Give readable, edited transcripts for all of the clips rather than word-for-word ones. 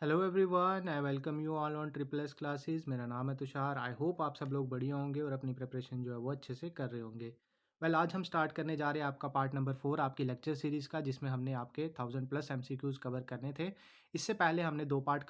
Hello everyone, I welcome you all on triple S classes. मेरा नाम है Tushar. I hope आप सब लोग बढ़िया होंगे और अपनी प्रिपरेशन जो है वो अच्छे से कर रहे होंगे। आज हम स्टार्ट करने जा रहे हैं आपका पार्ट नंबर 4 आपकी लेक्चर सीरीज़ का, जिसमें हमने आपके 1000+ एमसीक्यूज़ कवर करने थे। इससे पहले हमने 3 पार्ट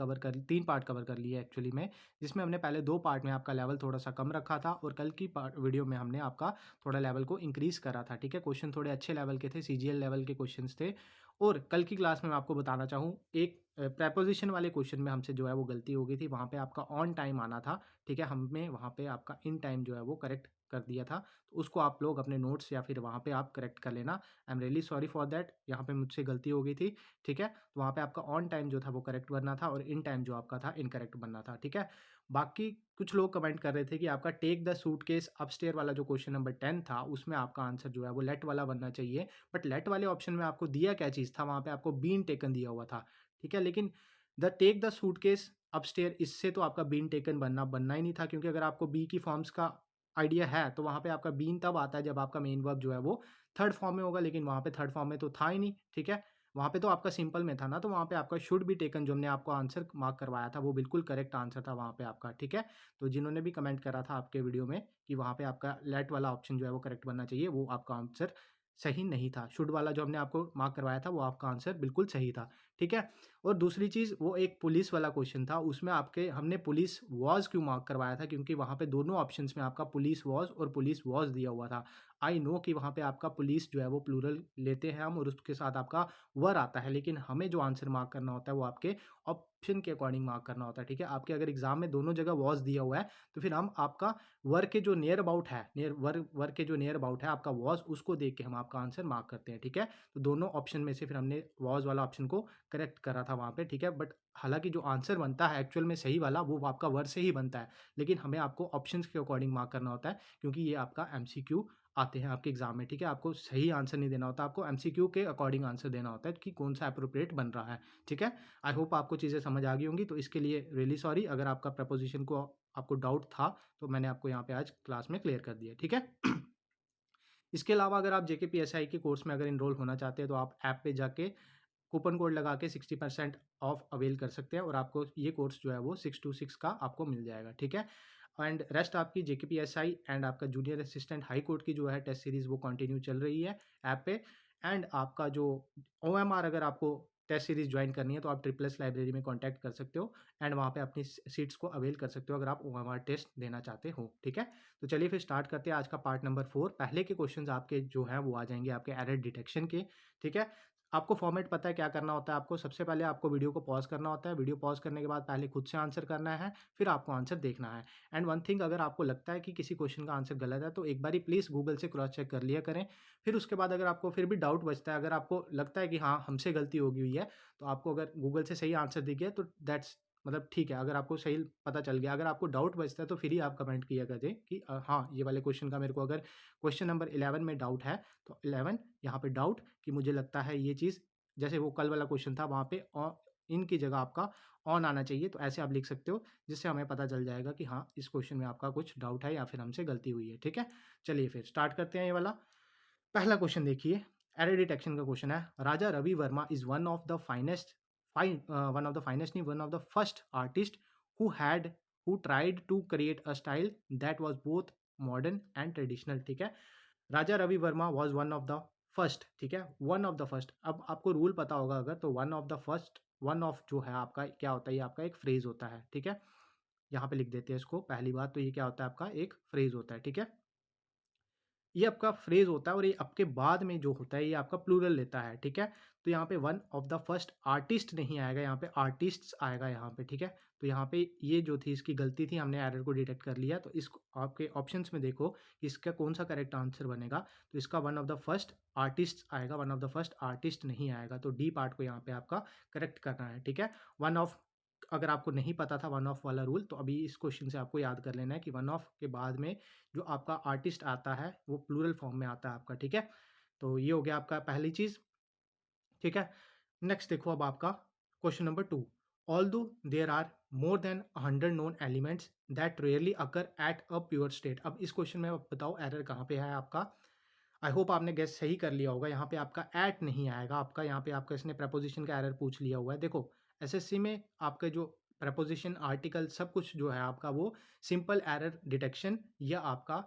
कवर कर लिए एक्चुअली में, जिसमें हमने पहले 2 पार्ट में आपका लेवल थोड़ा सा कम रखा था और कल की वीडियो में हमने आपका थोड़ा लेवल को इंक्रीज़ करा था। ठीक है, क्वेश्चन थोड़े अच्छे लेवल के थे, सीजीएल लेवल के क्वेश्चन थे। और कल की क्लास में मैं आपको बताना चाहूँ, एक प्रेपोजिशन वाले क्वेश्चन में हमसे जो है वो गलती हो गई थी। वहाँ पे आपका ऑन टाइम आना था, ठीक है, हमने वहाँ पे आपका इन टाइम जो है वो करेक्ट कर दिया था। तो उसको आप लोग अपने नोट्स या फिर वहाँ पे आप करेक्ट कर लेना। I am really sorry for that, यहाँ पे मुझसे गलती हो गई थी। ठीक है, तो वहाँ पे आपका ऑन टाइम जो था वो करेक्ट बनना था और इन टाइम जो आपका था इनकरेक्ट बनना था। ठीक है, बाकी कुछ लोग कमेंट कर रहे थे कि आपका टेक द सूटकेस अपस्टेयर वाला जो क्वेश्चन नंबर 10 था, उसमें आपका आंसर जो है वो लेट वाला बनना चाहिए। बट लेट वाले ऑप्शन में आपको दिया क्या चीज़ था, वहाँ पे आपको बीन टेकन दिया हुआ था। ठीक है, लेकिन the take the suitcase upstair, इससे तो आपका बीन टेकन बनना बनना ही नहीं था, क्योंकि अगर आपको बी की फॉर्म्स का आइडिया है तो वहाँ पे आपका बीन तब आता है जब आपका मेन वर्ब जो है वो थर्ड फॉर्म में होगा, लेकिन वहाँ पे थर्ड फॉर्म में तो था ही नहीं। ठीक है, वहाँ पे तो आपका सिंपल में था ना, तो वहाँ पे आपका शुड बी टेकन जो हमने आपको आंसर मार्क करवाया था वो बिल्कुल करेक्ट आंसर था वहाँ पे आपका। ठीक है, तो जिन्होंने भी कमेंट करा था आपके वीडियो में कि वहाँ पे आपका लेट वाला ऑप्शन जो है वो करेक्ट बनना चाहिए, वो आपका आंसर सही नहीं था। शुड वाला जो हमने आपको मार्क करवाया था वो आपका आंसर बिल्कुल सही था। ठीक है, और दूसरी चीज़, वो एक पुलिस वाला क्वेश्चन था, उसमें आपके हमने पुलिस वॉज क्यों मार्क करवाया था, क्योंकि वहाँ पे दोनों ऑप्शंस में आपका पुलिस वॉज और पुलिस वॉज दिया हुआ था। आई नो कि वहाँ पे आपका पुलिस जो है वो प्लूरल लेते हैं हम और उसके साथ आपका वर आता है, लेकिन हमें जो आंसर मार्क करना होता है वो आपके ऑप्शन के अकॉर्डिंग मार्क करना होता है। ठीक है, आपके अगर एग्जाम में दोनों जगह वॉज दिया हुआ है तो फिर हम आपका वर के जो नियर अबाउट है, वर के जो नियर अबाउट है आपका वॉज, उसको देख के हम आपका आंसर मार्क करते हैं। ठीक है, तो दोनों ऑप्शन में से फिर हमने वॉज वाला ऑप्शन को करेक्ट करा था वहाँ पे। ठीक है, बट हालांकि जो आंसर बनता है एक्चुअल में सही वाला वो आपका वर्ड से ही बनता है, लेकिन हमें आपको ऑप्शंस के अकॉर्डिंग मार्क करना होता है, क्योंकि ये आपका एमसीक्यू आते हैं आपके एग्जाम में। ठीक है, आपको सही आंसर नहीं देना होता, आपको एमसीक्यू के अकॉर्डिंग आंसर देना होता है कि कौन सा अप्रोप्रिएट बन रहा है। ठीक है, आई होप आपको चीज़ें समझ आ गई होंगी, तो इसके लिए रियली सॉरी अगर आपका प्रपोजिशन को आपको डाउट था, तो मैंने आपको यहाँ पे आज क्लास में क्लियर कर दिया। ठीक है, इसके अलावा अगर आप जेकेपीएसआई के कोर्स में अगर इनरोल होना चाहते हैं तो आप ऐप पे जाके कूपन कोड लगा के 60% ऑफ अवेल कर सकते हैं और आपको ये कोर्स जो है वो 626 का आपको मिल जाएगा। ठीक है, एंड रेस्ट आपकी जेकेपीएसआई एंड आपका जूनियर असिस्टेंट हाई कोर्ट की जो है टेस्ट सीरीज वो कंटिन्यू चल रही है ऐप पे। एंड आपका जो ओएमआर, अगर आपको टेस्ट सीरीज ज्वाइन करनी है तो आप ट्रिपल एस लाइब्रेरी में कांटेक्ट कर सकते हो एंड वहाँ पे अपनी सीट्स को अवेल कर सकते हो अगर आप ओएमआर टेस्ट देना चाहते हो। ठीक है, तो चलिए फिर स्टार्ट करते हैं आज का पार्ट नंबर 4। पहले के क्वेश्चंस आपके जो हैं वो आ जाएंगे आपके एरर डिटेक्शन के। ठीक है, आपको फॉर्मेट पता है क्या करना होता है। आपको सबसे पहले आपको वीडियो को पॉज करना होता है। वीडियो पॉज करने के बाद पहले खुद से आंसर करना है, फिर आपको आंसर देखना है। एंड वन थिंग, अगर आपको लगता है कि किसी क्वेश्चन का आंसर गलत है तो एक बारी प्लीज़ गूगल से क्रॉस चेक कर लिया करें। फिर उसके बाद अगर आपको फिर भी डाउट बचता है, अगर आपको लगता है कि हाँ हमसे गलती होगी हुई है, तो आपको अगर गूगल से सही आंसर दिख गया तो दैट्स मतलब ठीक है। अगर आपको सही पता चल गया, अगर आपको डाउट बचता है तो फिर ही आप कमेंट किया करें कि हाँ ये वाले क्वेश्चन का मेरे को, अगर क्वेश्चन नंबर 11 में डाउट है तो 11 यहाँ पे डाउट कि मुझे लगता है ये चीज़, जैसे वो कल वाला क्वेश्चन था वहाँ पे इन की जगह आपका ऑन आना चाहिए, तो ऐसे आप लिख सकते हो जिससे हमें पता चल जाएगा कि हाँ इस क्वेश्चन में आपका कुछ डाउट है या फिर हमसे गलती हुई है। ठीक है, चलिए फिर स्टार्ट करते हैं ये वाला पहला क्वेश्चन। देखिए, एरर डिटेक्शन का क्वेश्चन है। Raja Ravi Varma is one of the finest नहीं, one of the first artist who tried to create a style that was both modern and traditional. ठीक है, Raja Ravi Varma was one of the first. ठीक है, one of the first. अब आपको rule पता होगा अगर, तो one of the first, one of जो है आपका क्या होता है, ये आपका एक फ्रेज होता है। ठीक है, यहाँ पे लिख देते हैं इसको। पहली बात तो ये क्या होता है, आपका एक फ्रेज होता है। ठीक है, ये आपका फ्रेज होता है और ये आपके बाद में जो होता है ये आपका प्लूरल लेता है। ठीक है, तो यहाँ पे one of the first artist नहीं आएगा, यहाँ पे आर्टिस्ट्स आएगा यहाँ पे। ठीक है, तो यहाँ पे ये जो थी इसकी गलती थी, हमने एरर को डिटेक्ट कर लिया। तो इसको आपके ऑप्शंस में देखो इसका कौन सा करेक्ट आंसर बनेगा, तो इसका one of the first artist आएगा, one of the first artist नहीं आएगा। तो डी पार्ट को यहाँ पे आपका करेक्ट करना है। ठीक है, वन ऑफ, अगर आपको नहीं पता था वन ऑफ वाला रूल, तो अभी इस क्वेश्चन से आपको याद कर लेना है कि वन ऑफ के बाद में जो आपका आर्टिस्ट आता है वो प्लूरल फॉर्म में आता है आपका। ठीक है, तो ये हो गया आपका पहली चीज़। ठीक है, नेक्स्ट देखो अब आपका question number 2। Although there are more than 100 known elements that rarely occur at a pure state. अब इस क्वेश्चन में आप बताओ एरर कहाँ पे है आपका। आई होप आपने गेस सही कर लिया होगा। यहाँ पे आपका एट नहीं आएगा, आपका यहाँ पे आपका इसने प्रपोजिशन का एरर पूछ लिया हुआ है। देखो एसएससी में आपका जो प्रपोजिशन आर्टिकल सब कुछ जो है आपका वो सिंपल एरर डिटेक्शन या आपका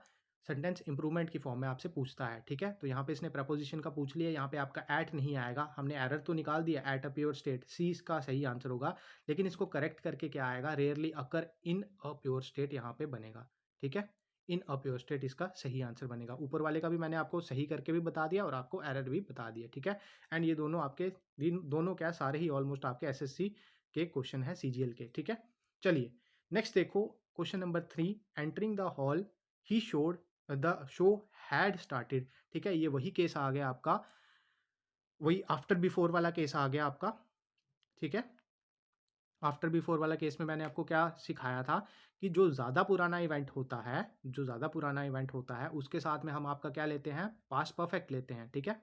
सेंटेंस इंप्रूवमेंट की फॉर्म में आपसे पूछता है, ठीक है। तो यहाँ पे इसने प्रपोजिशन का पूछ लिया, यहाँ पे आपका एट नहीं आएगा। हमने एरर तो निकाल दिया, एट अ प्योर स्टेट, सी इसका सही आंसर होगा। लेकिन इसको करेक्ट करके क्या आएगा, रेयरली अकर इन अ प्योर स्टेट यहाँ पे बनेगा, ठीक है। इन अ प्योर स्टेट इसका सही आंसर बनेगा। ऊपर वाले का भी मैंने आपको सही करके भी बता दिया और आपको एरर भी बता दिया, ठीक है। एंड ये दोनों आपके दोनों क्या सारे ही ऑलमोस्ट आपके एसएससी के क्वेश्चन है, सीजीएल के, ठीक है। चलिए नेक्स्ट देखो question number 3, entering the hall he showed the show had started, ठीक है। ये वही केस आ गया आपका, वही आफ्टर बिफोर वाला केस आ गया आपका, ठीक है। आफ्टर बिफोर वाला केस में मैंने आपको क्या सिखाया था कि जो ज़्यादा पुराना इवेंट होता है, जो ज़्यादा पुराना इवेंट होता है उसके साथ में हम आपका क्या लेते हैं, पास्ट परफेक्ट लेते हैं, ठीक है।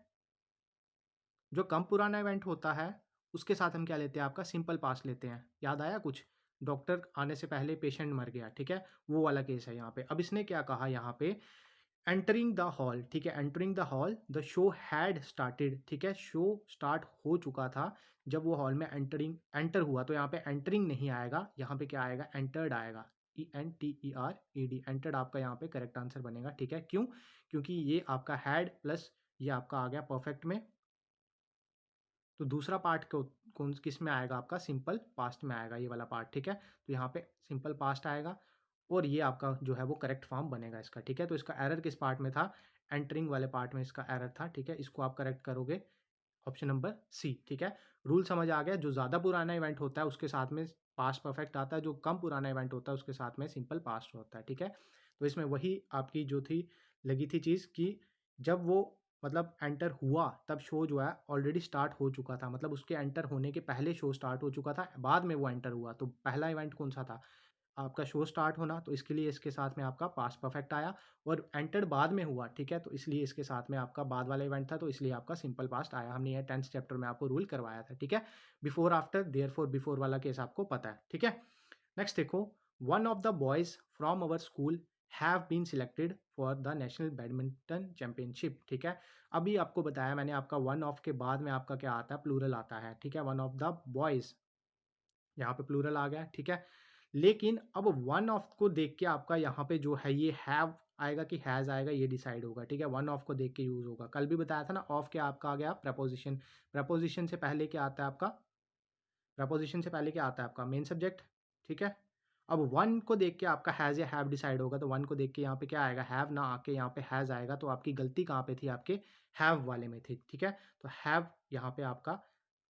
जो कम पुराना इवेंट होता है उसके साथ हम क्या लेते हैं, आपका सिंपल पास्ट लेते हैं। याद आया कुछ, डॉक्टर आने से पहले पेशेंट मर गया, ठीक है, वो वाला केस है यहाँ पे। अब इसने क्या कहा यहाँ पे, एंटरिंग द हॉल, ठीक है, entering the hall the show had started, ठीक है, शो स्टार्ट हो चुका था जब वो हॉल में एंटर हुआ। तो यहाँ पे एंटरिंग नहीं आएगा, यहाँ पे क्या आएगा, एंटर्ड आएगा, ENTERED, एंटर्ड आपका यहाँ पे करेक्ट आंसर बनेगा, ठीक है। क्यों, क्योंकि ये आपका हैड प्लस ये आपका आ गया परफेक्ट में, तो दूसरा पार्ट को कौन किस में आएगा, आपका सिंपल पास्ट में आएगा ये वाला पार्ट, ठीक है। तो यहाँ पे सिंपल पास्ट आएगा और ये आपका जो है वो करेक्ट फॉर्म बनेगा इसका, ठीक है। तो इसका एरर किस पार्ट में था, एंटरिंग वाले पार्ट में इसका एरर था, ठीक है। इसको आप करेक्ट करोगे ऑप्शन नंबर सी, ठीक है। रूल समझ आ गया, जो ज़्यादा पुराना इवेंट होता है उसके साथ में पास्ट परफेक्ट आता है, जो कम पुराना इवेंट होता है उसके साथ में सिंपल पास्ट होता है, ठीक है। तो इसमें वही आपकी जो थी लगी थी चीज़ कि जब वो मतलब एंटर हुआ तब शो जो है ऑलरेडी स्टार्ट हो चुका था, मतलब उसके एंटर होने के पहले शो स्टार्ट हो चुका था, बाद में वो एंटर हुआ। तो पहला इवेंट कौन सा था, आपका शो स्टार्ट होना, तो इसके लिए इसके साथ में आपका पास्ट परफेक्ट आया। और एंटर्ड बाद में हुआ, ठीक है, तो इसलिए इसके साथ में आपका बाद वाला इवेंट था, तो इसलिए आपका सिंपल पास्ट आया। हमने ये 10th चैप्टर में आपको रूल करवाया था, ठीक है। बिफोर आफ्टर देयरफॉर बिफोर वाला केस आपको पता है, ठीक है। नेक्स्ट देखो, one of the boys from our school have been selected for the national badminton championship, ठीक है। अभी आपको बताया मैंने, आपका वन ऑफ के बाद में आपका क्या आता है, प्लूरल आता है, ठीक है। वन ऑफ द बॉयज, यहाँ पे प्लूरल आ गया, ठीक है। लेकिन अब वन ऑफ को देख के आपका यहाँ पे जो है ये हैव आएगा कि हैज़ आएगा, ये डिसाइड होगा, ठीक है। वन ऑफ को देख के यूज़ होगा। कल भी बताया था ना, ऑफ के आपका आ गया प्रपोजिशन, प्रपोजिशन से पहले क्या आता है आपका, प्रपोजिशन से पहले क्या आता है आपका मेन सब्जेक्ट, ठीक है। अब वन को देख के आपका हैज़ या हैव डिसाइड होगा, तो वन को देख के यहाँ पे क्या आएगा, हैव ना आके यहाँ पे हैज़ आएगा। तो आपकी गलती कहाँ पे थी, आपके हैव वाले में थी, ठीक है। तो हैव यहाँ पे आपका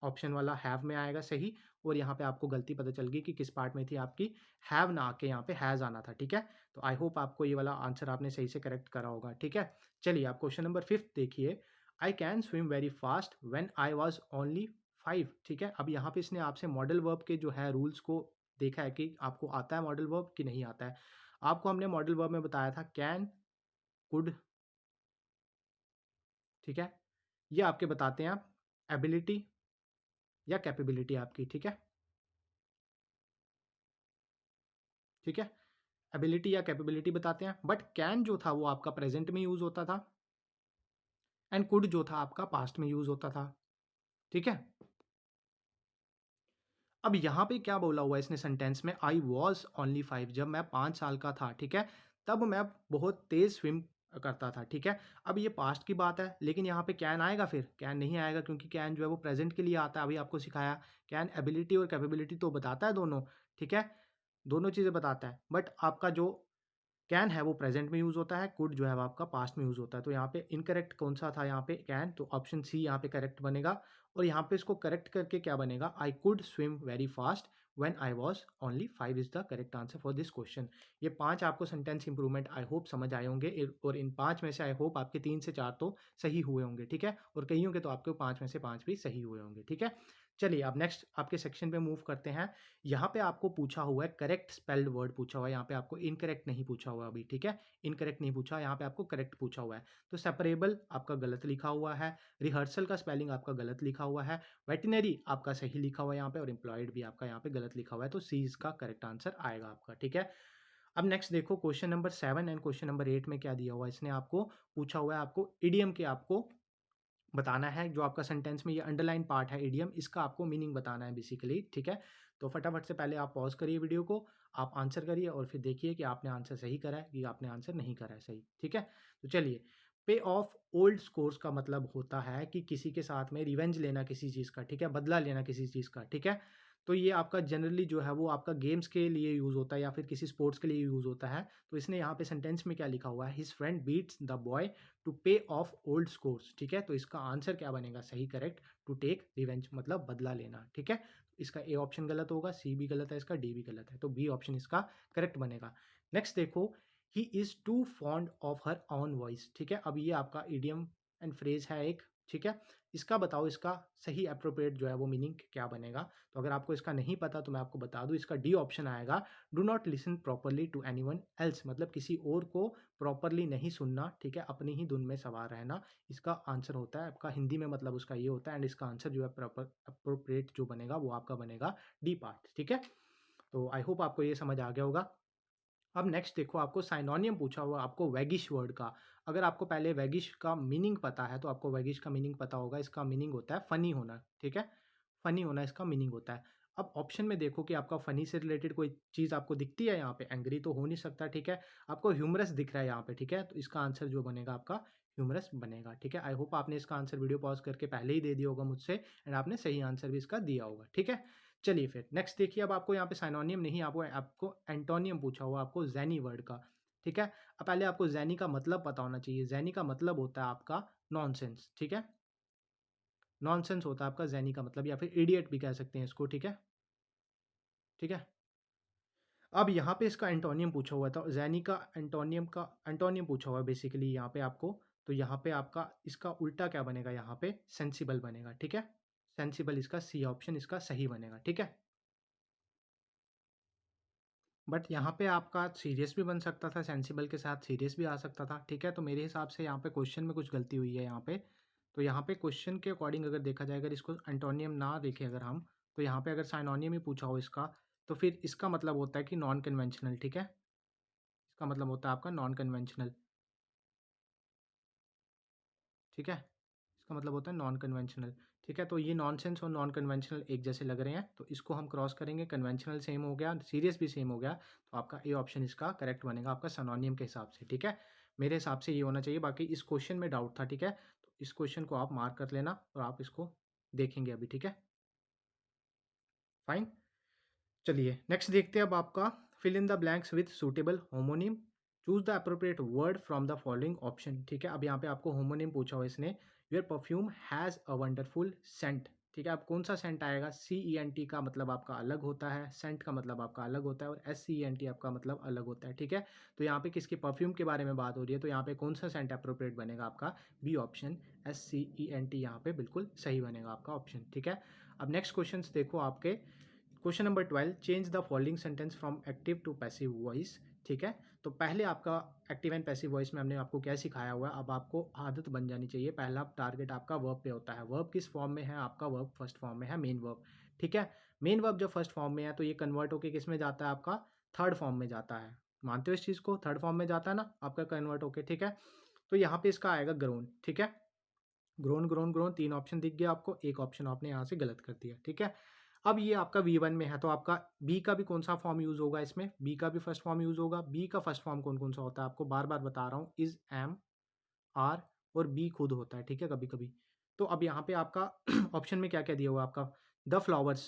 ऑप्शन वाला हैव में आएगा सही, और यहाँ पे आपको गलती पता चल गई कि किस पार्ट में थी आपकी, हैव ना आके यहाँ पे हैज़ आना था, ठीक है। तो आई होप आपको ये वाला आंसर आपने सही से करेक्ट करा होगा, ठीक है। चलिए आप क्वेश्चन नंबर 5 देखिए, I can swim very fast when I was only 5, ठीक है। अब यहाँ पे इसने आपसे मॉडल वर्ब के जो है रूल्स को देखा है कि आपको आता है मॉडल वर्ब कि नहीं आता है। आपको हमने मॉडल वर्ब में बताया था कैन, कुड, ठीक है। ये आपके बताते हैं आप एबिलिटी या कैपेबिलिटी आपकी, ठीक है, ठीक है। एबिलिटी या कैपेबिलिटी बताते हैं, बट कैन जो था वो आपका प्रेजेंट में यूज होता था, एंड कुड जो था आपका पास्ट में यूज होता था, ठीक है। अब यहाँ पे क्या बोला हुआ है इसने सेंटेंस में, आई वॉज ओनली 5, जब मैं 5 साल का था, ठीक है, तब मैं बहुत तेज स्विम करता था, ठीक है। अब ये पास्ट की बात है, लेकिन यहाँ पे कैन आएगा, फिर कैन नहीं आएगा, क्योंकि कैन जो है वो प्रेजेंट के लिए आता है। अभी आपको सिखाया कैन एबिलिटी और कैपेबिलिटी तो बताता है दोनों, ठीक है, दोनों चीज़ें बताता है। बट आपका जो कैन है वो प्रेजेंट में यूज़ होता है, कुड जो है वो आपका पास्ट में यूज़ होता है। तो यहाँ पे इनकरेक्ट कौन सा था, यहाँ पे कैन, तो ऑप्शन सी यहाँ पे करेक्ट बनेगा। और यहाँ पे इसको करेक्ट करके क्या बनेगा, I could swim very fast when I was only 5 is the correct answer for this question. ये 5 आपको सेंटेंस इंप्रूवमेंट आई होप समझ आए होंगे, और इन 5 में से आई होप आपके 3 से 4 तो सही हुए होंगे, ठीक है, और कईयों के तो आपके 5 में से 5 भी सही हुए होंगे, ठीक है। चलिए अब नेक्स्ट आपके सेक्शन पे मूव करते हैं। यहाँ पे आपको पूछा हुआ है करेक्ट स्पेल्ड वर्ड पूछा हुआ है, यहाँ पे आपको इनकरेक्ट नहीं पूछा हुआ अभी, ठीक है, इनकरेक्ट नहीं पूछा, यहाँ पे आपको करेक्ट पूछा हुआ है। तो सेपरेबल आपका गलत लिखा हुआ है, रिहर्सल का स्पेलिंग आपका गलत लिखा हुआ है, वेटिनरी आपका सही लिखा हुआ है यहाँ पे, और एम्प्लॉयड भी आपका यहाँ पे गलत लिखा हुआ है। तो सी इसका करेक्ट आंसर आएगा आपका, ठीक है। अब नेक्स्ट देखो question number 7 and question number 8 में क्या दिया हुआ है। इसने आपको पूछा हुआ है, आपको इडियम के आपको बताना है। जो आपका सेंटेंस में ये अंडरलाइन पार्ट है इडियम, इसका आपको मीनिंग बताना है बेसिकली, ठीक है। तो फटाफट से पहले आप पॉज करिए वीडियो को, आप आंसर करिए और फिर देखिए कि आपने आंसर सही करा है कि आपने आंसर नहीं करा है सही, ठीक है। तो चलिए, पे ऑफ ओल्ड स्कोर्स का मतलब होता है कि किसी के साथ में रिवेंज लेना किसी चीज़ का, ठीक है, बदला लेना किसी चीज़ का, ठीक है। तो ये आपका जनरली जो है वो आपका गेम्स के लिए यूज़ होता है या फिर किसी स्पोर्ट्स के लिए यूज़ होता है। तो इसने यहाँ पे सेंटेंस में क्या लिखा हुआ है, his friend beats the boy to pay off old scores, ठीक है। तो इसका आंसर क्या बनेगा सही करेक्ट, टू टेक रिवेंज मतलब बदला लेना, ठीक है। इसका ए ऑप्शन गलत होगा, सी भी गलत है, इसका डी भी गलत है, तो बी ऑप्शन इसका करेक्ट बनेगा। नेक्स्ट देखो, he is too fond of her on voice, ठीक है। अब ये आपका इडियम एंड फ्रेज है एक, ठीक है। इसका बताओ, इसका सही अप्रोप्रिएट जो है वो मीनिंग क्या बनेगा। तो अगर आपको इसका नहीं पता तो मैं आपको बता दूं, इसका डी ऑप्शन आएगा, do not listen properly to anyone else, मतलब किसी और को प्रॉपरली नहीं सुनना, ठीक है, अपनी ही धुन में सवार रहना। इसका आंसर होता है आपका हिंदी में, मतलब उसका ये होता है, एंड इसका आंसर जो है प्रॉपर अप्रोप्रिएट जो बनेगा वो आपका बनेगा डी पार्ट, ठीक है। तो आई होप आपको ये समझ आ गया होगा। अब नेक्स्ट देखो, आपको साइनोनियम पूछा हुआ आपको वैगिश वर्ड का। अगर आपको पहले वैगिश का मीनिंग पता है तो आपको वैगिश का मीनिंग पता होगा। इसका मीनिंग होता है फनी होना, ठीक है, फनी होना इसका मीनिंग होता है। अब ऑप्शन में देखो कि आपका फनी से रिलेटेड कोई चीज़ आपको दिखती है यहाँ पे, एंग्री तो हो नहीं सकता, ठीक है। आपको ह्यूमरस दिख रहा है यहाँ पे, ठीक है, तो इसका आंसर जो बनेगा आपका ह्यूमरस बनेगा, ठीक है। आई होप आपने इसका आंसर वीडियो पॉज करके पहले ही दे दिया होगा मुझसे, एंड आपने सही आंसर भी इसका दिया होगा, ठीक है। चलिए फिर नेक्स्ट देखिए, अब आपको यहाँ पे साइनोनियम नहीं, आपको आपको एंटोनियम पूछा हुआ आपको जैनी वर्ड का, ठीक है। अब पहले आपको जैनी का मतलब पता होना चाहिए। जैनी का मतलब होता है आपका नॉनसेंस, ठीक है, नॉनसेंस होता है आपका जैनी का मतलब, या फिर इडियट भी कह सकते हैं इसको, ठीक है, ठीक है। अब यहाँ पे इसका एंटोनियम पूछा हुआ था, जैनी का एंटोनियम पूछा हुआ है बेसिकली यहाँ पे आपको। तो यहाँ पे आपका इसका उल्टा क्या बनेगा, यहाँ पे सेंसिबल बनेगा, ठीक है। सेंसिबल इसका सी ऑप्शन इसका सही बनेगा, ठीक है। बट यहाँ पे आपका सीरियस भी बन सकता था, सेंसिबल के साथ सीरियस भी आ सकता था, ठीक है। तो मेरे हिसाब से यहाँ पे क्वेश्चन में कुछ गलती हुई है यहाँ पे। तो यहाँ पे क्वेश्चन के अकॉर्डिंग अगर देखा जाए, अगर इसको एंटोनियम ना देखें अगर हम, तो यहाँ पे अगर साइनोनियम ही पूछा हो इसका, तो फिर इसका मतलब होता है कि नॉन कन्वेंशनल, ठीक है। इसका मतलब होता है आपका नॉन कन्वेंशनल, ठीक है। इसका मतलब होता है नॉन कन्वेंशनल, ठीक है। तो ये नॉनसेंस और नॉन कन्वेंशनल एक जैसे लग रहे हैं, तो इसको हम क्रॉस करेंगे, कन्वेंशनल सेम हो गया, सीरियस भी सेम हो गया, तो आपका ए ऑप्शन इसका करेक्ट बनेगा आपका सिनोनिम के हिसाब से, ठीक है। मेरे हिसाब से ये होना चाहिए, बाकी इस क्वेश्चन में डाउट था, ठीक है। तो इस क्वेश्चन को आप मार्क कर लेना और आप इसको देखेंगे अभी, ठीक है, फाइन। चलिए नेक्स्ट देखते हैं अब आपका, fill in the blanks with suitable homonym, choose the appropriate word from the following option, ठीक है। अब यहाँ पे आपको होमोनिम पूछा हुआ इसने, your perfume has a wonderful scent, ठीक है। अब कौन सा सेंट आएगा, सी ई एन टी का मतलब आपका अलग होता है, सेंट का मतलब आपका अलग होता है, और S C E N T आपका मतलब अलग होता है, ठीक है। तो यहाँ पे किसके परफ्यूम के बारे में बात हो रही है, तो यहाँ पे कौन सा सेंट अप्रोप्रिएट बनेगा आपका, B option S C E N T यहाँ पे बिल्कुल सही बनेगा आपका ऑप्शन, ठीक है। अब नेक्स्ट क्वेश्चन देखो आपके, question number 12, change the following sentence from active to passive voice, ठीक है। तो पहले आपका एक्टिव एंड पैसिव वॉइस में हमने आपको क्या सिखाया हुआ है, अब आपको आदत बन जानी चाहिए। पहला टारगेट आपका वर्ब पे होता है, वर्ब किस फॉर्म में है, आपका वर्ब फर्स्ट फॉर्म में है, मेन वर्ब, ठीक है। मेन वर्ब जब फर्स्ट फॉर्म में है तो ये कन्वर्ट होकर किस में जाता है, आपका थर्ड फॉर्म में जाता है। मानते हो इस चीज़ को, थर्ड फॉर्म में जाता है ना आपका कन्वर्ट होके, ठीक है। तो यहाँ पे इसका आएगा ग्रोन, ठीक है। ग्रोन ग्रोन ग्रोन, तीन ऑप्शन दिख गया आपको, एक ऑप्शन आपने यहाँ से गलत कर दिया, ठीक है। अब ये आपका V1 में है, तो आपका बी का भी कौन सा फॉर्म यूज होगा इसमें, बी का भी फर्स्ट फॉर्म यूज होगा। बी का फर्स्ट फॉर्म कौन कौन सा होता है, आपको बार बार बता रहा हूँ, इज, एम, आर, और बी खुद होता है, ठीक है, कभी कभी। तो अब यहाँ पे आपका ऑप्शन में क्या क्या दिया हुआ है आपका, द फ्लावर्स,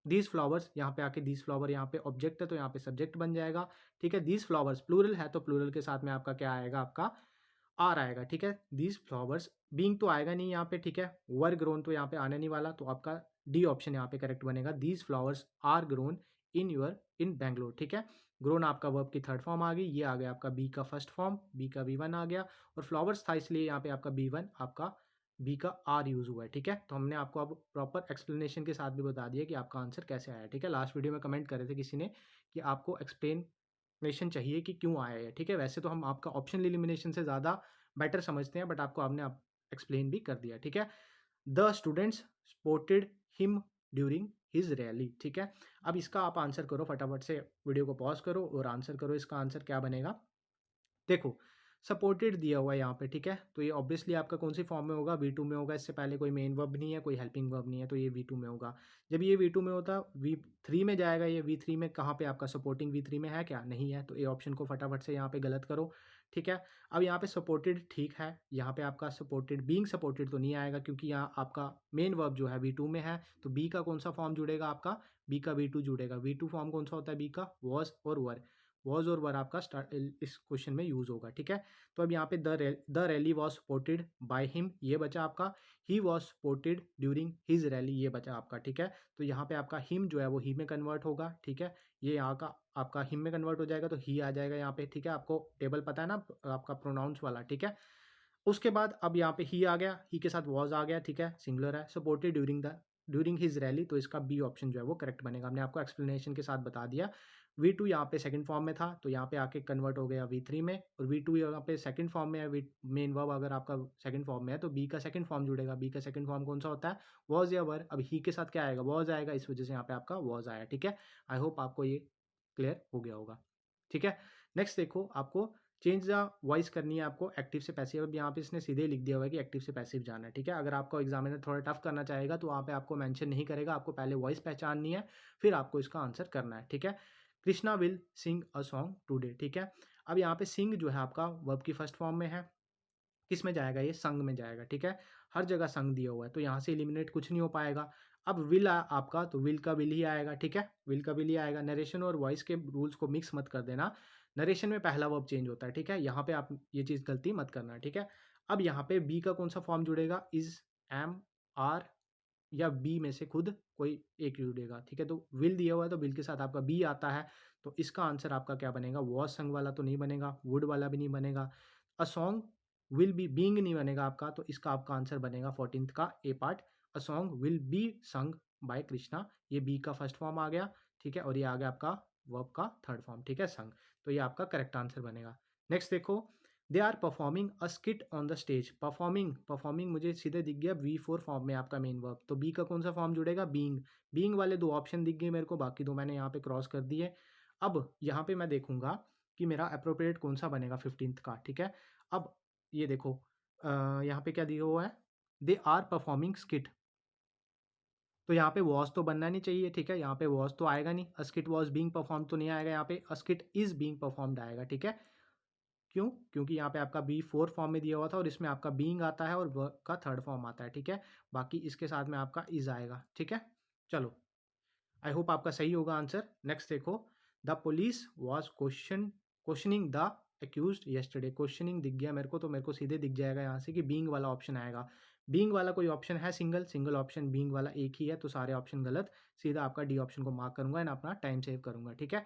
दीज फ्लावर्स, यहाँ पे आके दीज फ्लावर, यहाँ पे ऑब्जेक्ट है तो यहाँ पे सब्जेक्ट बन जाएगा, ठीक है। दीज फ्लावर्स प्लूरल है तो प्लूरल के साथ में आपका क्या आएगा, आपका आर आएगा, ठीक है। दीज फ्लावर्स, बीइंग तो आएगा नहीं यहाँ पे, ठीक है। वर ग्रोन तो यहाँ पे आने नहीं वाला, तो आपका डी ऑप्शन यहाँ पे करेक्ट बनेगा, these flowers are grown in Bangalore, ठीक है। ग्रोन आपका वर्ब की थर्ड फॉर्म आ गई, ये आ गया आपका बी का फर्स्ट फॉर्म, बी का V1 आ गया, और फ्लावर्स था इसलिए यहाँ पे आपका B1, आपका बी का आर यूज हुआ है, ठीक है। तो हमने आपको अब प्रॉपर एक्सप्लेनेशन के साथ भी बता दिया कि आपका आंसर कैसे आया, ठीक है। लास्ट वीडियो में कमेंट करे थे किसी ने कि आपको एक्सप्लेनेशन चाहिए कि क्यों आया है, ठीक है। वैसे तो हम आपका ऑप्शन एलिमिनेशन से ज़्यादा बेटर समझते हैं, बट आपको आपने एक्सप्लेन भी कर दिया, ठीक है। The students supported him during his rally, ठीक है। अब इसका आप आंसर करो फटाफट से, वीडियो को पॉज करो और आंसर करो, इसका आंसर क्या बनेगा। देखो सपोर्टेड दिया हुआ है यहाँ पे, ठीक है, तो ये ऑब्वियसली आपका कौन सी फॉर्म में होगा, V2 में होगा। इससे पहले कोई मेन वर्ब नहीं है, कोई हेल्पिंग वर्ब नहीं है, तो ये V2 में होगा। जब ये V2 में होता V3 में जाएगा, ये V3 में कहाँ पे आपका सपोर्टिंग V3 में है क्या, नहीं है, तो ये ऑप्शन को फटाफट से यहाँ पे गलत करो, ठीक है। अब यहाँ पे सपोर्टेड ठीक है, यहाँ पे आपका सपोर्टेड बीइंग सपोर्टेड तो नहीं आएगा, क्योंकि यहाँ आपका मेन वर्ब जो है V2 में है, तो बी का कौन सा फॉर्म जुड़ेगा आपका, बी का V2 जुड़ेगा। V2 फॉर्म कौन सा होता है बी का, वॉज और वर, वॉज और वर आपका स्टार्ट इस क्वेश्चन में यूज होगा, ठीक है। तो अब यहाँ पे the rally was supported by him, ये बचा आपका। He was supported during his rally, ये बचा आपका, ठीक है। तो यहाँ पे आपका हिम जो है वो ही में कन्वर्ट होगा, ठीक है। ये यहाँ का आपका हिम में कन्वर्ट हो जाएगा, तो ही आ जाएगा यहाँ पे, ठीक है। आपको टेबल पता है ना आपका प्रोनाउंस वाला, ठीक है। उसके बाद अब यहाँ पे ही आ गया, ही के साथ वॉज आ गया, ठीक है, सिंगुलर है। सपोर्टेड ड्यूरिंग हिज रैली, तो इसका बी ऑप्शन जो है वो करेक्ट बनेगा। हमने आपको एक्सप्लेनेशन के साथ बता दिया। V2 यहाँ पे सेकंड फॉर्म में था, तो यहाँ पे आके कन्वर्ट हो गया V3 में, और V2 यहाँ पे सेकंड फॉर्म में है। मेन वर्ब अगर आपका सेकंड फॉर्म में है तो बी का सेकंड फॉर्म जुड़ेगा। बी का सेकंड फॉर्म कौन सा होता है, वॉज या वर। अब ही के साथ क्या आएगा, वॉज आएगा, इस वजह से यहाँ पे आपका वॉज आया, ठीक है। आई होप आपको ये क्लियर हो गया होगा, ठीक है। नेक्स्ट देखो, आपको चेंज द वॉइस करनी है, आपको एक्टिव से पैसिव। अब यहाँ पे इसने सीधे लिख दिया हुआ है कि एक्टिव से पैसिव जाना है, ठीक है। अगर आपको एग्जामिनर थोड़ा टफ करना चाहेगा तो वहाँ पे आपको मेंशन नहीं करेगा, आपको पहले वॉइस पहचाननी है, फिर आपको इसका आंसर करना है, ठीक है। Krishna will sing a song today, ठीक है। अब यहाँ पे सिंग जो है आपका वर्ब की फर्स्ट फॉर्म में है, किस में जाएगा, ये संग में जाएगा, ठीक है। हर जगह संग दिया हुआ है, तो यहाँ से एलिमिनेट कुछ नहीं हो पाएगा। अब विल आपका, तो विल का विल ही आएगा, ठीक है, विल का विल ही आएगा। नरेशन और वॉइस के रूल्स को मिक्स मत कर देना, नरेशन में पहला वर्ब चेंज होता है, ठीक है। यहाँ पे आप ये चीज़ गलती मत करना, ठीक है। अब यहाँ पे बी का कौन सा फॉर्म जुड़ेगा, इज, एम, आर या बी में से खुद कोई एक जुड़ेगा, ठीक है। तो विल दिया हुआ है, तो विल के साथ आपका बी आता है, तो इसका आंसर आपका क्या बनेगा, वॉज संग वाला तो नहीं बनेगा, वुड वाला भी नहीं बनेगा, अ सॉन्ग विल बी बींग नहीं बनेगा आपका, तो इसका आपका आंसर बनेगा 14th का A part, a song will be sung by Krishna. ये बी का फर्स्ट फॉर्म आ गया, ठीक है, और ये आ गया आपका वर्ब का थर्ड फॉर्म, ठीक है, संग। तो ये आपका करेक्ट आंसर बनेगा। नेक्स्ट देखो, they are performing a skit on the stage. Performing, performing मुझे सीधे दिख गया V4 फॉर्म में आपका मेन वर्ब, तो बी का कौन सा फॉर्म जुड़ेगा, बीइंग। बीइंग वाले दो ऑप्शन दिख गए मेरे को, बाकी दो मैंने यहाँ पे क्रॉस कर दिए। अब यहाँ पे मैं देखूंगा कि मेरा अप्रोप्रिएट कौन सा बनेगा 15th का, ठीक है। अब ये देखो, यहाँ पे क्या दिया हुआ है, दे आर परफॉर्मिंग स्किट, तो यहाँ पे वॉज तो बनना नहीं चाहिए, ठीक है, यहाँ पे वॉज तो आएगा नहीं, a skit was being perform तो नहीं आएगा, यहाँ पे a skit is being performed आएगा, ठीक है। क्यों, क्योंकि यहाँ पे आपका B4 फॉर्म में दिया हुआ था, और इसमें आपका बीइंग आता है और वर्ब का थर्ड फॉर्म आता है, ठीक है। बाकी इसके साथ में आपका इज आएगा, ठीक है। चलो, आई होप आपका सही होगा आंसर। नेक्स्ट देखो, the police was questioning the accused yesterday. Questioning दिख गया मेरे को, तो मेरे को सीधे दिख जाएगा यहाँ से कि बीइंग वाला ऑप्शन आएगा। बीइंग वाला कोई ऑप्शन है, सिंगल सिंगल ऑप्शन बीइंग वाला एक ही है, तो सारे ऑप्शन गलत। सीधा आपका डी ऑप्शन को मार्क करूंगा एंड अपना टाइम सेव करूंगा, ठीक है।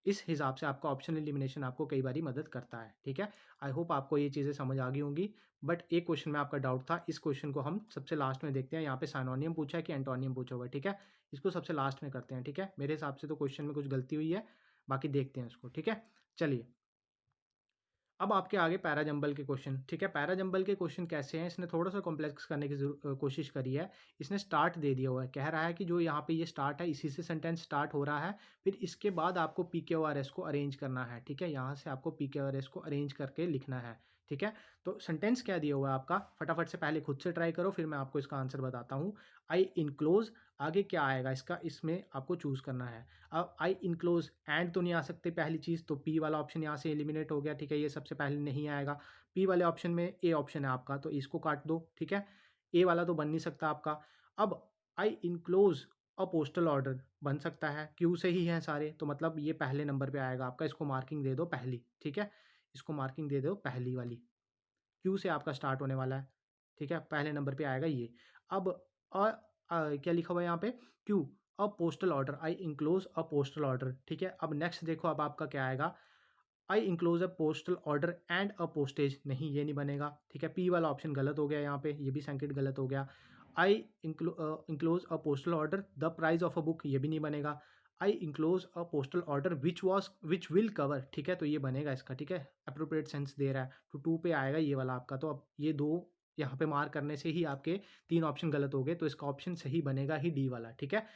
इस हिसाब से आपका ऑप्शन एलिमिनेशन आपको कई बारी मदद करता है, ठीक है। आई होप आपको ये चीज़ें समझ आ गई होंगी। बट एक क्वेश्चन में आपका डाउट था, इस क्वेश्चन को हम सबसे लास्ट में देखते हैं। यहाँ पे साइनोनियम पूछा है कि एंटोनियम पूछा हुआ है, ठीक है। इसको सबसे लास्ट में करते हैं, ठीक है। मेरे हिसाब से तो क्वेश्चन में कुछ गलती हुई है, बाकी देखते हैं उसको, ठीक है। चलिए, अब आपके आगे पैराजंबल के क्वेश्चन, ठीक है। पैराजंबल के क्वेश्चन कैसे हैं, इसने थोड़ा सा कॉम्प्लेक्स करने की कोशिश करी है। इसने स्टार्ट दे दिया हुआ है, कह रहा है कि जो यहाँ पे ये स्टार्ट है, इसी से सेंटेंस स्टार्ट हो रहा है, फिर इसके बाद आपको PQRS को अरेंज करना है, ठीक है। यहाँ से आपको PQRS को अरेंज करके लिखना है, ठीक है। तो सेंटेंस क्या दिया हुआ है आपका, फटाफट से पहले खुद से ट्राई करो, फिर मैं आपको इसका आंसर बताता हूँ। आई इनक्लोज, आगे क्या आएगा इसका, इसमें आपको चूज करना है। अब आई इनक्लोज एंड तो नहीं आ सकते पहली चीज़, तो पी वाला ऑप्शन यहाँ से एलिमिनेट हो गया, ठीक है, ये सबसे पहले नहीं आएगा। पी वाले ऑप्शन में ए ऑप्शन है आपका, तो इसको काट दो, ठीक है। ए वाला तो बन नहीं सकता आपका। अब आई इनक्लोज अ पोस्टल ऑर्डर बन सकता है, क्यू से ही हैं सारे, तो मतलब ये पहले नंबर पे आएगा आपका, इसको मार्किंग दे दो पहली, ठीक है। इसको मार्किंग दे दो पहली वाली, क्यू से आपका स्टार्ट होने वाला है, ठीक है, पहले नंबर पे आएगा ये। अब क्या लिखा हुआ है यहाँ पे, Q a postal order, I enclose a postal order, ठीक है। अब नेक्स्ट देखो, अब आपका क्या आएगा, I enclose a postal order and a postage, नहीं ये नहीं बनेगा, ठीक है। पी वाला ऑप्शन गलत हो गया यहाँ पे, ये भी संकेत गलत हो गया। I enclose a postal order the price of a book, ये भी नहीं बनेगा। I enclose a postal order which will cover, ठीक है, तो ये बनेगा इसका, ठीक है, अप्रोप्रिएट सेंस दे रहा है, तो 2 पे आएगा ये वाला आपका। तो अब ये दो यहाँ पे मार्क करने से ही आपके 3 ऑप्शन गलत हो गए, तो इसका ऑप्शन सही बनेगा ही डी वाला, ठीक है।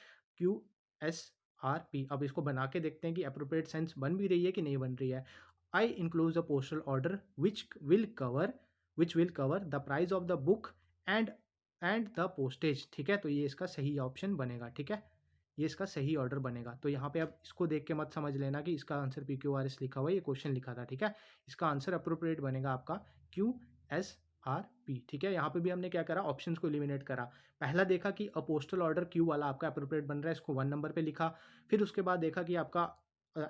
QSRP। अब इसको बना के देखते हैं कि अप्रोप्रिएट सेंस बन भी रही है कि नहीं बन रही है। I enclose a postal order which will cover the price of the book and the postage. ठीक है, तो ये इसका सही ऑप्शन बनेगा। ठीक है, ये इसका सही ऑर्डर बनेगा। तो यहाँ पे अब इसको देख के मत समझ लेना कि इसका आंसर PQRS लिखा हुआ है, ये क्वेश्चन लिखा था। ठीक है, इसका आंसर अप्रोप्रिएट बनेगा आपका QSRP। ठीक है, यहाँ पे भी हमने क्या करा, ऑप्शंस को एलिमिनेट करा। पहला देखा कि अ पोस्टल ऑर्डर Q वाला आपका अप्रोप्रिएट बन रहा है, इसको 1 नंबर पे लिखा। फिर उसके बाद देखा कि आपका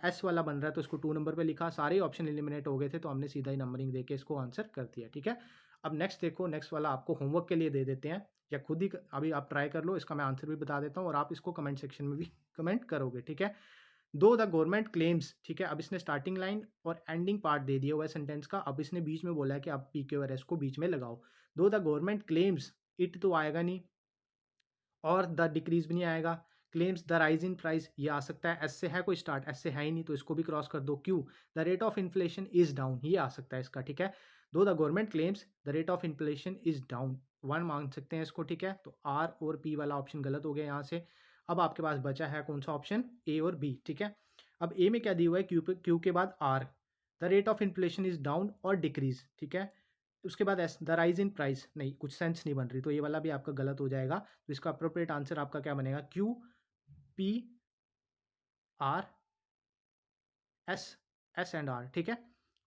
S वाला बन रहा है, तो इसको 2 नंबर पे लिखा। सारे ऑप्शन एलिमिनेट हो गए थे, तो हमने सीधा ही नंबरिंग देके इसको आंसर कर दिया। ठीक है, अब नेक्स्ट देखो, नेक्स्ट वाला आपको होमवर्क के लिए दे देते हैं, या खुद ही अभी आप ट्राई कर लो। इसका मैं आंसर भी बता देता हूँ और आप इसको कमेंट सेक्शन में भी कमेंट करोगे। ठीक है, दो द गवर्नमेंट क्लेम्स। ठीक है, अब इसने स्टार्टिंग लाइन और एंडिंग पार्ट दे दिया हुआ है सेंटेंस का। अब इसने बीच में बोला है कि आप PQRS को बीच में लगाओ। दो द गवर्नमेंट क्लेम्स, इट तो आएगा नहीं, और द डिक्रीज भी नहीं आएगा। Claims the rise in price, ये आ सकता है। एस से है कोई स्टार्ट, एस से है ही नहीं, तो इसको भी क्रॉस कर दो। Q the rate of inflation is down, ये आ सकता है इसका। ठीक है, दो the government claims the rate of inflation is down, 1 मान सकते हैं इसको। ठीक है, तो आर और पी वाला ऑप्शन गलत हो गया यहाँ से। अब आपके पास बचा है कौन सा ऑप्शन, ए और बी। ठीक है, अब ए में क्या दिया हुआ है, क्यू के बाद R, the rate of inflation is down और डिक्रीज। ठीक है, उसके बाद S the rise in price, नहीं, कुछ सेंस नहीं बन रही, तो ये वाला भी आपका गलत हो जाएगा। तो इसका अप्रोप्रिएट आंसर आपका क्या बनेगा, QPR S, S and R. ठीक है,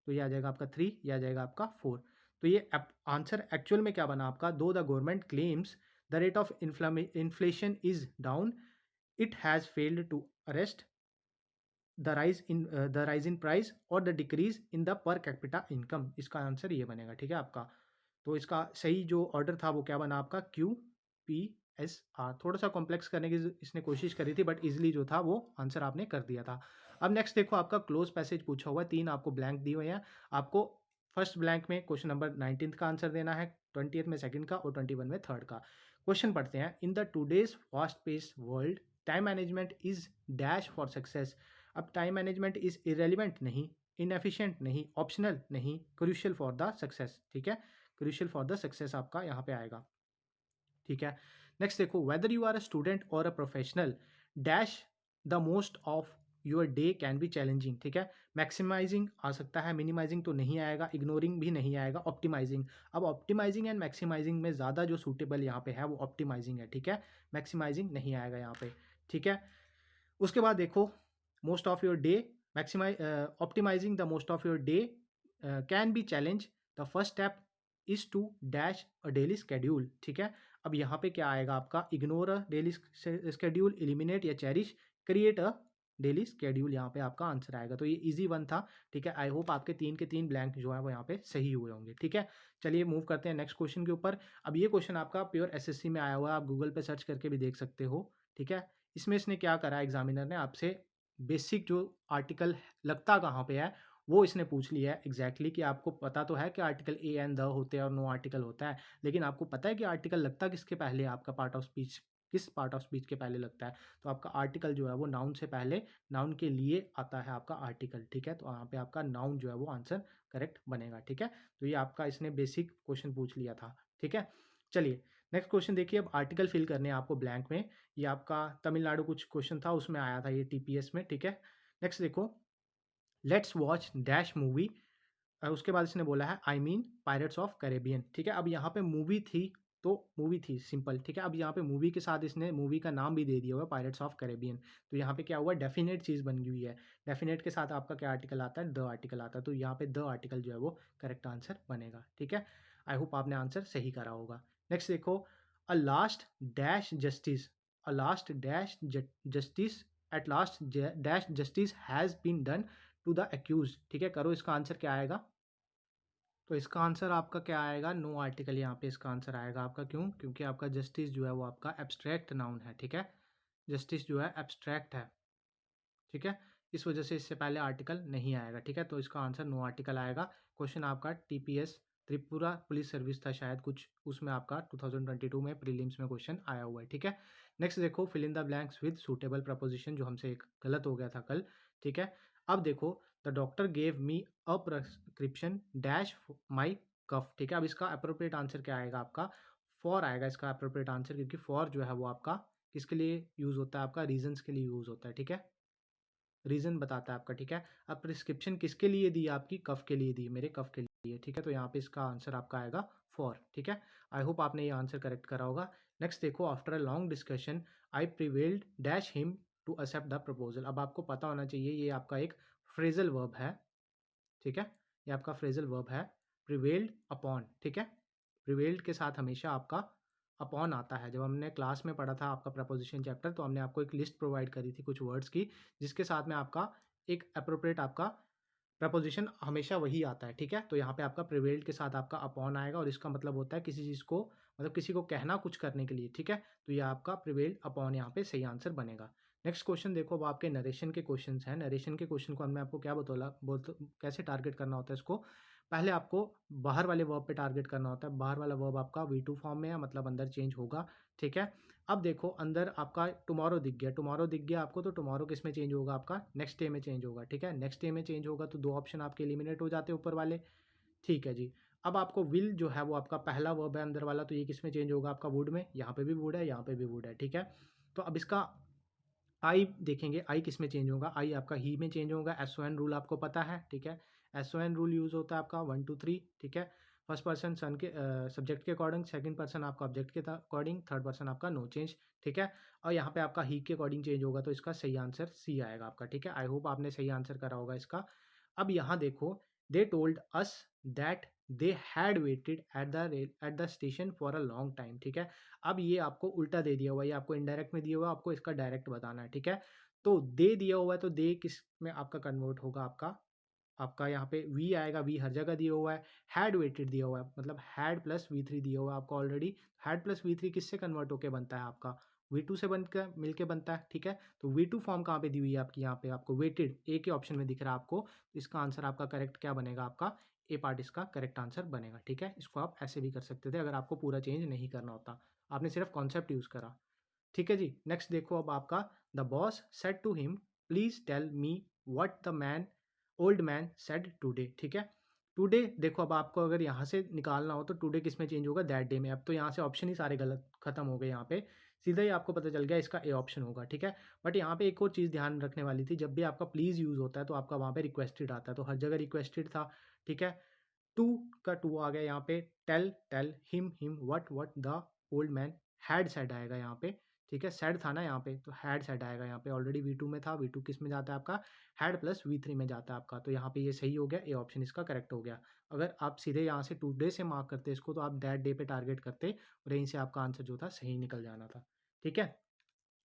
तो ये आ जाएगा आपका 3, ये आ जाएगा आपका 4। तो ये आंसर एक्चुअल में क्या बना आपका, though the government claims the rate of inflation is down, it has failed to arrest the rise in price और the decrease in the per capita income. इसका आंसर ये बनेगा। ठीक है आपका, तो इसका सही जो ऑर्डर था वो क्या बना आपका, QPSR। थोड़ा सा कॉम्प्लेक्स करने की इसने कोशिश करी थी, बट इजीली जो था वो आंसर आपने कर दिया था। अब नेक्स्ट देखो, आपका क्लोज पैसेज पूछा हुआ है, 3 आपको ब्लैंक दिए हुए हैं। आपको फर्स्ट ब्लैंक में क्वेश्चन नंबर 19 का आंसर देना है, 20th में सेकंड का और 21 में थर्ड का। क्वेश्चन पढ़ते हैं, in the today's fast pace world time management is dash for success. अब टाइम मैनेजमेंट इज इरेलीवेंट नहीं, इनएफिशिएंट नहीं, ऑप्शनल नहीं, क्रूशियल फॉर द सक्सेस। ठीक है, क्रूशियल फॉर द सक्सेस आपका यहाँ पे आएगा। ठीक है, नेक्स्ट देखो, whether you are a student और a professional dash the most of your day can be challenging. ठीक है, मैक्सिमाइजिंग आ सकता है, मिनिमाइजिंग तो नहीं आएगा, इग्नोरिंग भी नहीं आएगा, ऑप्टिमाइजिंग। अब ऑप्टिमाइजिंग एंड मैक्सिमाइजिंग में ज़्यादा जो सूटेबल यहाँ पे है वो ऑप्टिमाइजिंग है। ठीक है, मैक्सिमाइजिंग नहीं आएगा यहाँ पे। ठीक है, उसके बाद देखो, most of your day, maximise optimising the most of your day can be challenge, the first step is to dash a daily schedule. ठीक है, अब यहाँ पे क्या आएगा आपका, ignore a daily schedule, eliminate या cherish, create a daily schedule, यहाँ पे आपका आंसर आएगा। तो ये इजी वन था। ठीक है, आई होप आपके 3 के 3 ब्लैंक जो है वो यहाँ पे सही हुए होंगे। ठीक है, चलिए मूव करते हैं नेक्स्ट क्वेश्चन के ऊपर। अब ये क्वेश्चन आपका प्योर SSC में आया हुआ है, आप गूगल पे सर्च करके भी देख सकते हो। ठीक है, इसमें इसने क्या करा, एग्जामिनर ने आपसे बेसिक जो आर्टिकल लगता कहाँ पे है वो इसने पूछ लिया है एग्जैक्टली कि आपको पता तो है कि आर्टिकल ए एंड द होते हैं और नो आर्टिकल होता है, लेकिन आपको पता है कि आर्टिकल लगता किसके पहले है, आपका पार्ट ऑफ स्पीच किस पार्ट ऑफ स्पीच के पहले लगता है। तो आपका आर्टिकल जो है वो नाउन से पहले, नाउन के लिए आता है आपका आर्टिकल। ठीक है, तो यहाँ पे आपका नाउन जो है वो आंसर करेक्ट बनेगा। ठीक है, तो ये आपका इसने बेसिक क्वेश्चन पूछ लिया था। ठीक है, चलिए नेक्स्ट क्वेश्चन देखिए। अब आर्टिकल फिल करने हैं आपको ब्लैंक में। ये आपका तमिलनाडु कुछ क्वेश्चन था, उसमें आया था ये TPS में। ठीक है, नेक्स्ट देखो, लेट्स वॉच डैश मूवी। उसके बाद इसने बोला है I mean pirates of Caribbean. ठीक है, अब यहाँ पे मूवी थी, तो मूवी थी सिंपल। ठीक है, अब यहाँ पे मूवी के साथ इसने मूवी का नाम भी दे दिया हुआ है, पायरेट्स ऑफ कैरेबियन। तो यहाँ पे क्या हुआ, डेफिनेट चीज़ बन गई हुई है। डेफिनेट के साथ आपका क्या आर्टिकल आता है, द आर्टिकल आता है, तो यहाँ पे द आर्टिकल जो है वो करेक्ट आंसर बनेगा। ठीक है, आई होप आपने आंसर सही करा होगा। नेक्स्ट देखो, a last dash justice, a last dash justice, at last dash justice has been done to the accused. ठीक है, करो इसका आंसर क्या आएगा। तो इसका आंसर आपका क्या आएगा, नो आर्टिकल यहाँ पे इसका आंसर आएगा आपका। क्यों, क्योंकि आपका जस्टिस जो है वो आपका एब्स्ट्रैक्ट नाउन है। ठीक है, जस्टिस जो है एब्स्ट्रैक्ट है। ठीक है, इस वजह से इससे पहले आर्टिकल नहीं आएगा। ठीक है, तो इसका आंसर नो आर्टिकल आएगा। क्वेश्चन आपका TPS त्रिपुरा पुलिस सर्विस था शायद कुछ, उसमें आपका 2022 में प्रीलिम्स में क्वेश्चन आया हुआ है। ठीक है, नेक्स्ट देखो, fill in the blanks with suitable preposition, जो हमसे एक गलत हो गया था कल। ठीक है, अब देखो, the doctor gave me a prescription dash my cough. ठीक है, अब इसका अप्रोप्रिएट आंसर क्या आएगा आपका, फॉर आएगा इसका अप्रोप्रिएट आंसर, क्योंकि फॉर जो है वो आपका किसके लिए यूज़ होता है आपका, रीजंस के लिए यूज़ होता है, ठीक है। रीज़न बताता है आपका, ठीक है। अब प्रिस्क्रिप्शन किसके लिए दी, आपकी कफ के लिए दी, मेरे कफ के लिए, ठीक है। तो यहाँ पे इसका आंसर आपका आएगा फॉर, ठीक है। आई होप आपने ये आंसर करेक्ट करा होगा। नेक्स्ट देखो, after a long discussion I prevailed dash him to accept the proposal. अब आपको पता होना चाहिए ये आपका एक फ्रेजल वर्ब है, ठीक है। ये आपका फ्रेजल वर्ब है, प्रिवेल्ड अपॉन, ठीक है। प्रिवेल्ड के साथ हमेशा आपका अपॉन आता है। जब हमने क्लास में पढ़ा था आपका प्रपोजिशन चैप्टर, तो हमने आपको एक लिस्ट प्रोवाइड करी थी कुछ वर्ड्स की, जिसके साथ में आपका एक अप्रोप्रिएट आपका प्रपोजिशन हमेशा वही आता है, ठीक है। तो यहाँ पे आपका प्रिवेल्ड के साथ आपका अपॉन आएगा, और इसका मतलब होता है किसी चीज़ को, मतलब किसी को कहना कुछ करने के लिए, ठीक है। तो ये आपका प्रिवेल्ड अपॉन यहाँ पे सही आंसर बनेगा। नेक्स्ट क्वेश्चन देखो, अब आपके नरेशन के क्वेश्चन हैं। नरेशन के क्वेश्चन को हमने आपको क्या बतौला, कैसे टारगेट करना होता है इसको। पहले आपको बाहर वाले वर्ब पे टारगेट करना होता है। बाहर वाला वर्ब आपका V2 फॉर्म में है, मतलब अंदर चेंज होगा, ठीक है। अब देखो, अंदर आपका टुमारो दिख गया, टुमारो दिख गया आपको, तो टुमारो किस में चेंज होगा, आपका नेक्स्ट डे में चेंज होगा, ठीक है। नेक्स्ट डे में चेंज होगा तो दो ऑप्शन आपके एलिमिनेट हो जाते हैं ऊपर वाले, ठीक है जी। अब आपको विल जो है वो आपका पहला वर्ब है अंदर वाला, तो ये किस में चेंज होगा, आपका वुड में। यहाँ पे भी वुड है, यहाँ पे भी वुड है, ठीक है। तो अब इसका आई देखेंगे, आई किस में चेंज होगा, आई आपका ही में चेंज होगा। SON रूल आपको पता है, ठीक है। SON रूल यूज़ होता है आपका 1 2 3, ठीक है। फर्स्ट पर्सन सन के सब्जेक्ट के अकॉर्डिंग, सेकंड पर्सन आपका ऑब्जेक्ट के अकॉर्डिंग, थर्ड पर्सन आपका नो चेंज, ठीक है। और यहाँ पे आपका ही के अकॉर्डिंग चेंज होगा, तो इसका सही आंसर सी आएगा आपका, ठीक है। आई होप आपने सही आंसर करा होगा इसका। अब यहाँ देखो, they told us that they had weighted at the station for a long time, ठीक है। अब ये आपको उल्टा दे दिया हुआ है, ये आपको इनडायरेक्ट में दिया हुआ है, आपको इसका डायरेक्ट बताना है, ठीक है। तो दे दिया हुआ है, तो दे किस में आपका कन्वर्ट होगा, आपका आपका यहाँ पे वी आएगा, वी हर जगह दिया हुआ है। हैड वेटेड दिया हुआ है, मतलब हैड प्लस V3 दिया हुआ है आपको ऑलरेडी। हैड प्लस V3 किससे कन्वर्ट होकर बनता है, आपका V2 से बनकर मिलके बनता है, ठीक है। तो V2 फॉर्म कहाँ पे दी हुई है आपकी, यहाँ पे आपको वेटेड ए के ऑप्शन में दिख रहा है आपको। तो इसका आंसर आपका करेक्ट क्या बनेगा, आपका ए पार्ट इसका करेक्ट आंसर बनेगा, ठीक है। इसको आप ऐसे भी कर सकते थे अगर आपको पूरा चेंज नहीं करना होता, आपने सिर्फ कॉन्सेप्ट यूज़ करा, ठीक है जी। नेक्स्ट देखो, अब आपका the boss said to him please tell me what the man old man said today, ठीक है। टुडे देखो, अब आपको अगर यहाँ से निकालना हो तो टुडे किस में चेंज होगा, दैट डे में। अब तो यहाँ से ऑप्शन ही सारे गलत खत्म हो गए, यहाँ पे सीधा ही आपको पता चल गया इसका ए ऑप्शन होगा, ठीक है। बट यहाँ पे एक और चीज़ ध्यान रखने वाली थी, जब भी आपका प्लीज़ यूज़ होता है तो आपका वहाँ पे रिक्वेस्टेड आता है, तो हर जगह रिक्वेस्टेड था, ठीक है। टू का टू आ गया यहाँ पे, tell tell him what the old man had said आएगा यहाँ पे, ठीक है। सेड था ना यहाँ पे, तो हैड सेड आएगा यहाँ पे, ऑलरेडी V2 में था, V2 किस में जाता है आपका, हैड प्लस V3 में जाता है आपका। तो यहाँ पे ये सही हो गया, ए ऑप्शन इसका करेक्ट हो गया। अगर आप सीधे यहाँ से टुडे से मार्क करते इसको, तो आप दैट डे पे टारगेट करते और यहीं से आपका आंसर जो था सही निकल जाना था, ठीक है।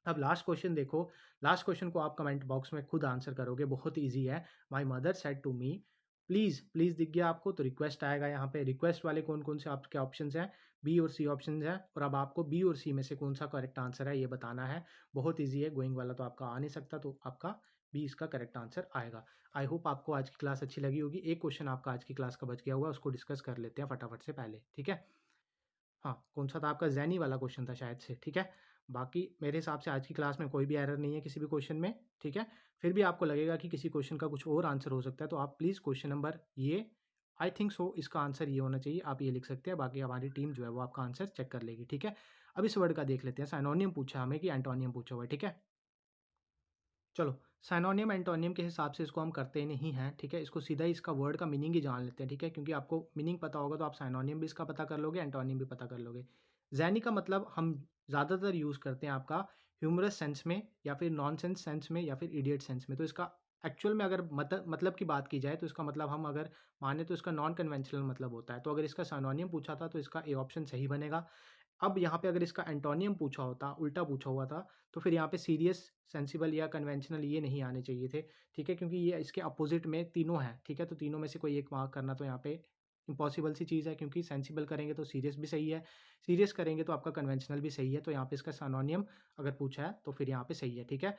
अब लास्ट क्वेश्चन देखो, लास्ट क्वेश्चन को आप कमेंट बॉक्स में खुद आंसर करोगे, बहुत ईजी है। My mother said to me please, please दिख गया आपको, तो रिक्वेस्ट आएगा यहाँ पे। रिक्वेस्ट वाले कौन कौन से आपके ऑप्शंस हैं, बी और सी ऑप्शंस हैं, और अब आपको बी और सी में से कौन सा करेक्ट आंसर है ये बताना है। बहुत ईजी है, गोइंग वाला तो आपका आ नहीं सकता, तो आपका बी इसका करेक्ट आंसर आएगा। आई होप आपको आज की क्लास अच्छी लगी होगी। एक क्वेश्चन आपका आज की क्लास का बच गया हुआ, उसको डिस्कस कर लेते हैं फटाफट से पहले, ठीक है। हाँ, कौन-सा था आपका, ज़ैनी वाला क्वेश्चन था शायद से, ठीक है। बाकी मेरे हिसाब से आज की क्लास में कोई भी एरर नहीं है किसी भी क्वेश्चन में, ठीक है। फिर भी आपको लगेगा कि किसी क्वेश्चन का कुछ और आंसर हो सकता है, तो आप प्लीज़ क्वेश्चन नंबर ये आई थिंक सो इसका आंसर ये होना चाहिए, आप ये लिख सकते हैं। बाकी हमारी टीम जो है वो आपका आंसर चेक कर लेगी, ठीक है। अब इस वर्ड का देख लेते हैं, सिनोनिम पूछा हमें कि एंटोनियम पूछा हुआ है, ठीक है। चलो, सिनोनियम एंटोनियम के हिसाब से इसको हम करते नहीं हैं, ठीक है। इसको सीधा ही इसका वर्ड का मीनिंग ही जान लेते हैं, ठीक है। क्योंकि आपको मीनिंग पता होगा तो आप सिनोनियम भी इसका पता कर लोगे, एंटोनियम भी पता कर लोगे। ज़ैनी का मतलब हम ज़्यादातर यूज़ करते हैं आपका ह्यूमरस सेंस में, या फिर नॉनसेंस सेंस में, या फिर इडियट सेंस में। तो इसका एक्चुअल में अगर मतलब की बात की जाए, तो इसका मतलब हम अगर माने तो इसका नॉन कन्वेंशनल मतलब होता है। तो अगर इसका सिनोनियम पूछा था तो इसका ए ऑप्शन सही बनेगा। अब यहाँ पे अगर इसका एंटोनियम पूछा होता, उल्टा पूछा हुआ था, तो फिर यहाँ पे सीरियस, सेंसिबल या कन्वेंशनल ये नहीं आने चाहिए थे, ठीक है। क्योंकि ये इसके अपोजिट में तीनों हैं, ठीक है। तो तीनों में से कोई एक मार्क करना तो यहाँ पे इम्पॉसिबल सी चीज़ है, क्योंकि सेंसिबल करेंगे तो सीरियस भी सही है, सीरियस करेंगे तो आपका कन्वेंशनल भी सही है। तो यहाँ पे इसका सिनोनियम अगर पूछा है तो फिर यहाँ पे सही है, ठीक है।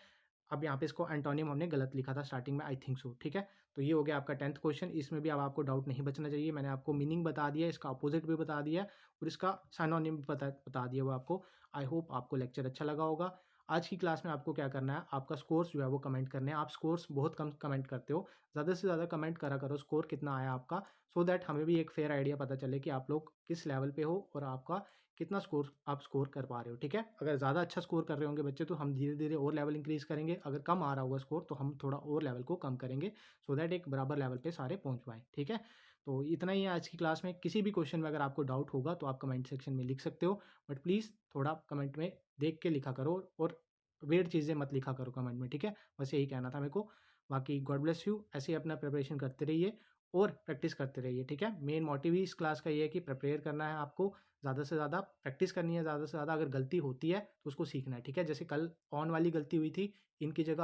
अब यहाँ पे इसको एंटोनियम हमने गलत लिखा था स्टार्टिंग में, आई थिंक सो, ठीक है। तो ये हो गया आपका 10th क्वेश्चन। इसमें भी अब आपको डाउट नहीं बचना चाहिए, मैंने आपको मीनिंग बता दिया, इसका अपोजिट भी बता दिया, और इसका सिनोनिम भी बता दिया वो आपको। आई होप आपको लेक्चर अच्छा लगा होगा। आज की क्लास में आपको क्या करना है, आपका स्कोर्स जो है वो कमेंट करने हैं। आप स्कोर्स बहुत कम कमेंट करते हो, ज़्यादा से ज़्यादा कमेंट करा करो स्कोर कितना आया आपका, सो दैट हमें भी एक फेयर आइडिया पता चले कि आप लोग किस लेवल पे हो और आपका कितना स्कोर आप स्कोर कर पा रहे हो, ठीक है। अगर ज़्यादा अच्छा स्कोर कर रहे होंगे बच्चे तो हम धीरे धीरे और लेवल इंक्रीज़ करेंगे, अगर कम आ रहा होगा स्कोर तो हम थोड़ा और लेवल को कम करेंगे, सो दैट एक बराबर लेवल पे सारे पहुँच पाएँ, ठीक है। तो इतना ही है आज की क्लास में। किसी भी क्वेश्चन में अगर आपको डाउट होगा तो आप कमेंट सेक्शन में लिख सकते हो, बट प्लीज़ थोड़ा कमेंट में देख के लिखा करो और वियर्ड चीज़ें मत लिखा करो कमेंट में, ठीक है। बस यही कहना था मेरे को। बाकी गॉड ब्लेस यू, ऐसे ही अपना प्रिपरेशन करते रहिए और प्रैक्टिस करते रहिए, ठीक है। मेन मोटिव ही इस क्लास का ये है कि प्रिपेयर करना है आपको, ज़्यादा से ज़्यादा प्रैक्टिस करनी है, ज़्यादा से ज़्यादा अगर गलती होती है तो उसको सीखना है, ठीक है। जैसे कल ऑन वाली गलती हुई थी, इनकी जगह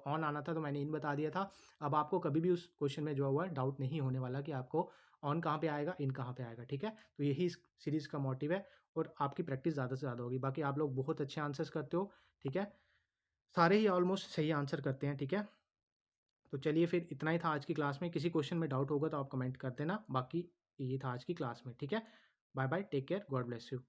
ऑन आना था तो मैंने इन बता दिया था। अब आपको कभी भी उस क्वेश्चन में जो हुआ है डाउट नहीं होने वाला कि आपको ऑन कहाँ पे आएगा, इन कहाँ पे आएगा, ठीक है। तो यही इस सीरीज़ का मोटिव है और आपकी प्रैक्टिस ज़्यादा से ज़्यादा होगी। बाकी आप लोग बहुत अच्छे आंसर्स करते हो, ठीक है। सारे ही ऑलमोस्ट सही आंसर करते हैं, ठीक है। तो चलिए फिर इतना ही था आज की क्लास में। किसी क्वेश्चन में डाउट होगा तो आप कमेंट कर देना। बाकी ये था आज की क्लास में, ठीक है। Bye bye, take care, God bless you.